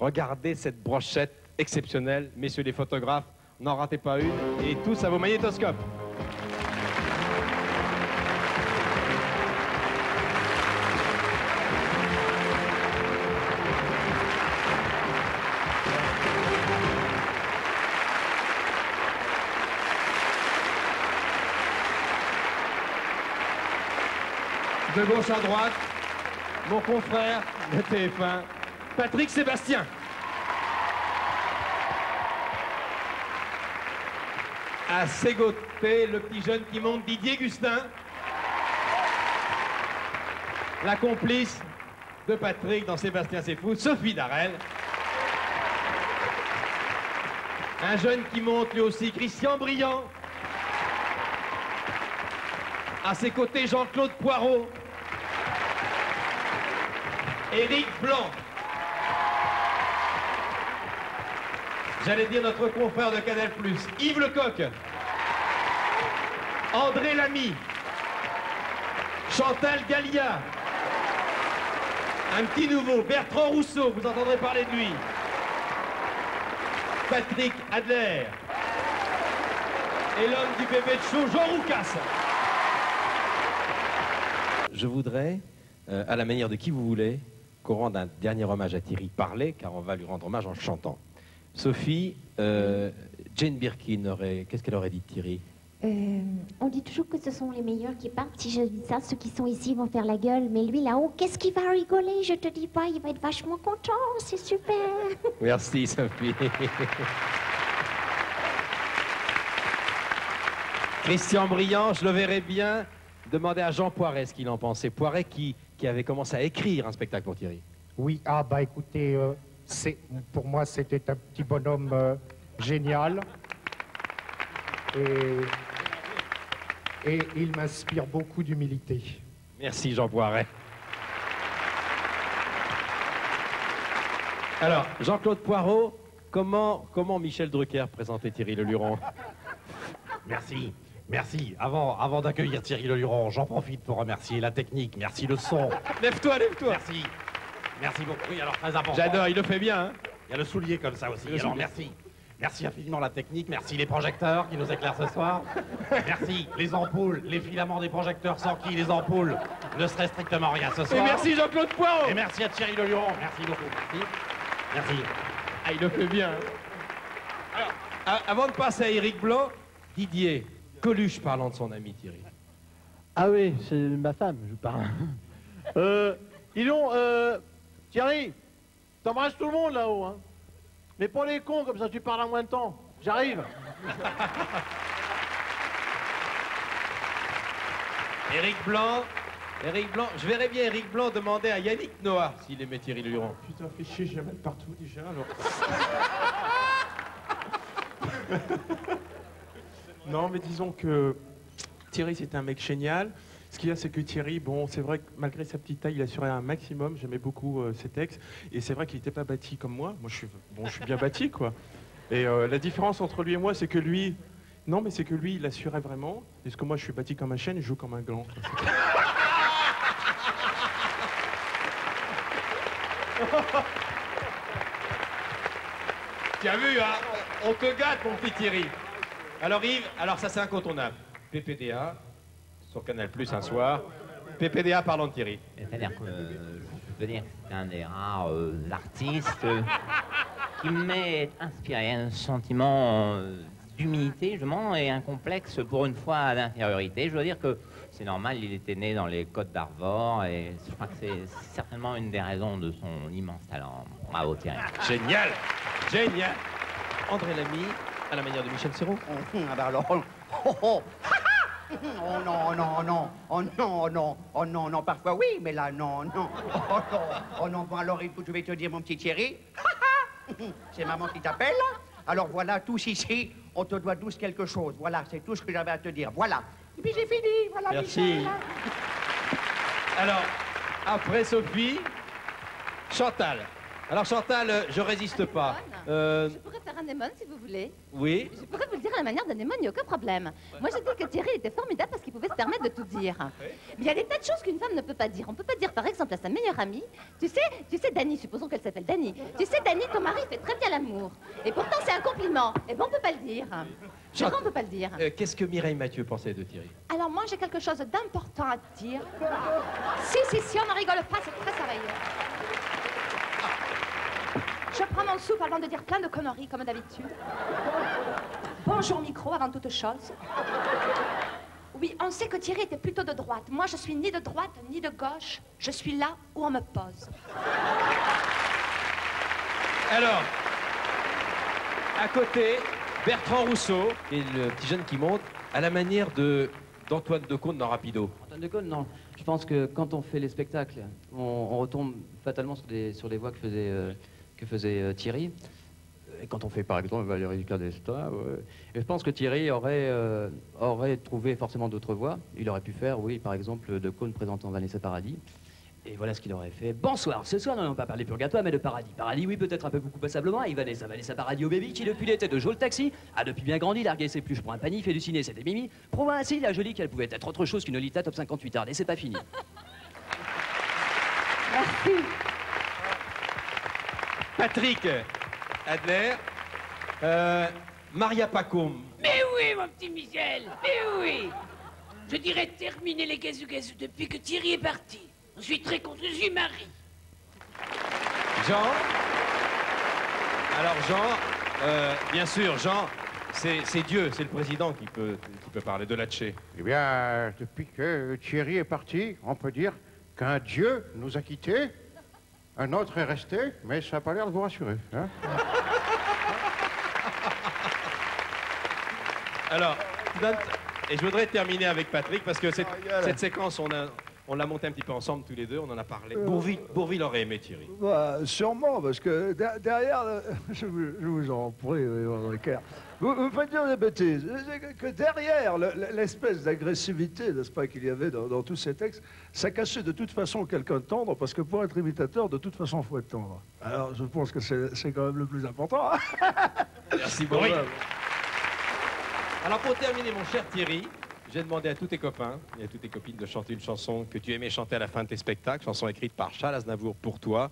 Regardez cette brochette exceptionnelle. Messieurs les photographes, n'en ratez pas une. Et tous à vos magnétoscopes. De gauche à droite, mon confrère de TF1, Patrick Sébastien. À ses côtés, le petit jeune qui monte, Didier Gustin. La complice de Patrick dans Sébastien c'est fou, Sophie Darel. Un jeune qui monte lui aussi, Christian Briand. À ses côtés, Jean-Claude Poirot. Éric Blanc. J'allais dire notre confrère de Canal+, Yves Lecoq. André Lamy. Chantal Gallia. Un petit nouveau, Bertrand Rousseau, vous entendrez parler de lui. Patrick Adler. Et l'homme du bébé de show, Jean Roucas. Je voudrais, à la manière de qui vous voulez, qu'on rende un dernier hommage à Thierry Parler, car on va lui rendre hommage en chantant. Sophie, Jane Birkin, qu'est-ce qu'elle aurait dit de Thierry? On dit toujours que ce sont les meilleurs qui partent. Si je dis ça, ceux qui sont ici vont faire la gueule. Mais lui, là-haut, qu'est-ce qu'il va rigoler? Je te dis pas, il va être vachement content. C'est super. Merci, Sophie. Christian Briand, je le verrais bien demander à Jean Poiret ce qu'il en pensait. Poiret qui avait commencé à écrire un spectacle pour Thierry. Oui, ah bah écoutez, pour moi c'était un petit bonhomme génial. Et il m'inspire beaucoup d'humilité. Merci Jean Poiret. Alors, Jean-Claude Poirot, comment Michel Drucker présentait Thierry Leluron? Merci, merci. Avant d'accueillir Thierry Leluron, j'en profite pour remercier la technique. Merci le son. Lève-toi, lève-toi. Merci. Merci beaucoup. Oui, alors très important. J'adore, il le fait bien. Hein. Il y a le soulier comme ça aussi. Alors merci. Merci infiniment la technique. Merci les projecteurs qui nous éclairent ce soir. Merci les ampoules, les filaments des projecteurs sans qui les ampoules ne seraient strictement rien ce soir. Et merci Jean-Claude Poirot. Et merci à Thierry Leluron. Merci beaucoup. Merci. Merci. Ah, il le fait bien. Hein. Alors, avant de passer à Éric Blanc, Didier, Coluche parlant de son ami Thierry. Ah oui, c'est ma femme, je parle. Dis donc, Thierry, t'embrasses tout le monde là-haut, hein. Mais pas les cons, comme ça tu parles en moins de temps. J'arrive. Éric Blanc, je verrais bien Éric Blanc demander à Yannick Noah s'il aimait Thierry Leluron. Putain, fais chier, je l'amène partout déjà, alors. Non, mais disons que Thierry, c'était un mec génial. Ce qu'il y a, c'est que Thierry, bon, c'est vrai que malgré sa petite taille, il assurait un maximum. J'aimais beaucoup ses textes. Et c'est vrai qu'il n'était pas bâti comme moi. Moi, je suis bien bâti, quoi. Et la différence entre lui et moi, c'est que lui... Non, mais c'est que lui, il assurait vraiment. Parce que moi, je suis bâti comme un chêne et je joue comme un gland. Tu as vu, hein? On te gâte, mon petit Thierry. Alors Yves, alors ça c'est incontournable. PPDA, sur Canal+, un soir. PPDA parlant de Thierry. C'est-à-dire que je veux dire que c'est un des rares artistes qui m'est inspiré un sentiment d'humilité, justement, et un complexe, pour une fois, d'infériorité. Je veux dire que c'est normal, il était né dans les Côtes d'Arvor, et je crois que c'est certainement une des raisons de son immense talent. Bravo Thierry. Génial, génial. André Lamy, à la manière de Michel Serrault. Ah bah alors, oh non, non, non, oh non, non, oh non, non, parfois oui, mais là, non, non, oh non, bon alors écoute, je vais te dire mon petit Thierry, c'est maman qui t'appelle, alors voilà, tous ici, on te doit tous quelque chose, voilà, c'est tout ce que j'avais à te dire, voilà, et puis j'ai fini, voilà. Merci. Michel. Alors, après Sophie, Chantal. Alors Chantal, je résiste pas. Je pourrais faire anémone, si vous voulez. Oui. Je pourrais vous le dire à la manière d'anémone, il n'y a aucun problème. Moi, je dis que Thierry était formidable parce qu'il pouvait se permettre de tout dire. Mais il y a des tas de choses qu'une femme ne peut pas dire. On ne peut pas dire, par exemple, à sa meilleure amie, tu sais, Dani, supposons qu'elle s'appelle Dani. Tu sais, Dani, ton mari fait très bien l'amour. Et pourtant, c'est un compliment. Et bon, on ne peut pas le dire. C'est vrai, on ne peut pas le dire. Qu'est-ce que Mireille Mathieu pensait de Thierry? Alors, moi, j'ai quelque chose d'important à te dire. Si, on ne rigole pas, c'est très sérieux. Je prends mon souffle avant de dire plein de conneries, comme d'habitude. Bonjour, micro, avant toute chose. Oui, on sait que Thierry était plutôt de droite. Moi, je suis ni de droite, ni de gauche. Je suis là où on me pose. Alors, à côté, Bertrand Rousseau, et le petit jeune qui monte, à la manière d'Antoine Decaune dans Rapido. Antoine Decaune, non. Je pense que quand on fait les spectacles, on retombe fatalement sur les voix que faisait Thierry. Et quand on fait par exemple Valérie Giscard d'Estaing, et je pense que Thierry aurait trouvé forcément d'autres voix. Il aurait pu faire, oui, par exemple, Decaune présentant Vanessa Paradis. Et voilà ce qu'il aurait fait. Bonsoir, ce soir nous n'allons pas parler purgatoire mais de Paradis. Paradis, oui, peut-être un peu beaucoup passablement. Et Vanessa Paradis au baby qui depuis l'été de Joe le taxi a depuis bien grandi, largué ses pluches pour un panier, fait du ciné, c'était Mimi. Prouva ainsi la jolie qu'elle pouvait être autre chose qu'une Lolita top 58 hard. Et c'est pas fini. Merci. Patrick Adler, Maria Pacôme. Mais oui, mon petit Michel, mais oui. Je dirais terminer les gazou-gazou depuis que Thierry est parti. Je suis très content, je suis Marie. Jean. Alors Jean, bien sûr, Jean, c'est Dieu, c'est le président qui peut parler de Latché. Eh bien, depuis que Thierry est parti, on peut dire qu'un Dieu nous a quittés, un autre est resté, mais ça n'a pas l'air de vous rassurer. Hein. Alors, et je voudrais terminer avec Patrick, parce que cette séquence, on l'a montée un petit peu ensemble tous les deux, on en a parlé. Bourvil aurait aimé Thierry. Bah, sûrement, parce que derrière, je vous en prie, Ricard, vous faites dire des bêtises. Que derrière l'espèce d'agressivité, n'est-ce pas, qu'il y avait dans tous ces textes, ça cachait de toute façon quelqu'un de tendre, parce que pour être imitateur, de toute façon, il faut être tendre. Alors, je pense que c'est quand même le plus important. Merci beaucoup. Alors, pour terminer, mon cher Thierry, j'ai demandé à tous tes copains et à toutes tes copines de chanter une chanson que tu aimais chanter à la fin de tes spectacles, chanson écrite par Charles Aznavour pour toi.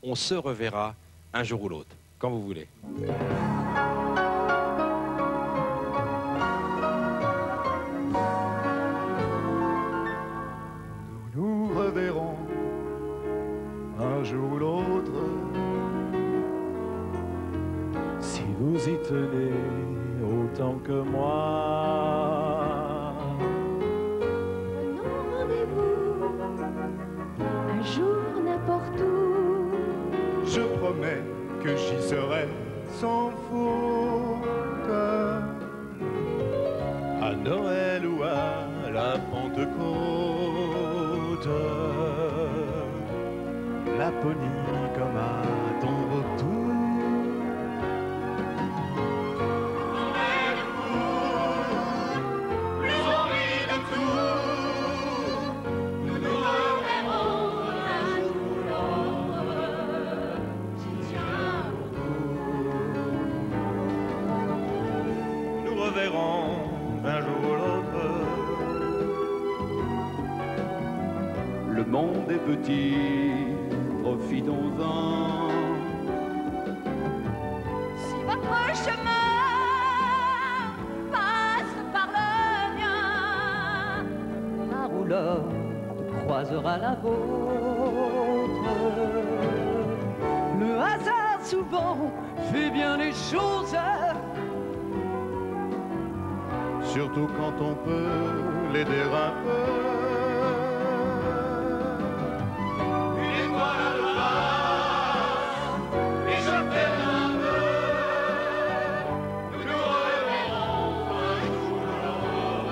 On se reverra un jour ou l'autre, quand vous voulez. Nous nous reverrons un jour ou l'autre, si vous y tenez autant que moi. Prenons rendez-vous un jour n'importe où. Je promets que j'y serai sans faute, à Noël ou à la Pentecôte. Laponie comme à ton retour. Un jour ou l'autre. Le monde est petit, profitons-en. Si votre chemin passe par le mien, Ma roulotte croisera la vôtre. Le hasard souvent fait bien les choses. Surtout quand on peut l'aider un peu. Une étoile à droite, et je t'aime un peu. Nous nous reverrons un jour ou l'autre.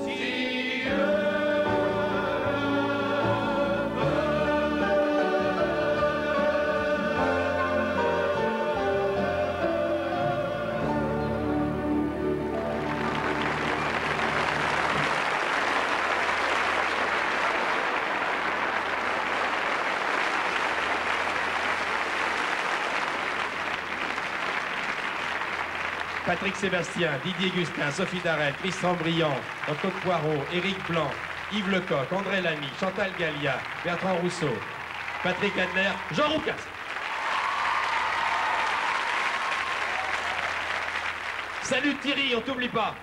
Si Dieu Patrick Sébastien, Didier Gustin, Sophie Darel, Christian Briand, Claude Poirot, Éric Blanc, Yves Lecoq, André Lamy, Chantal Gallia, Bertrand Rousseau, Patrick Adler, Jean Roucas. Salut Thierry, on t'oublie pas.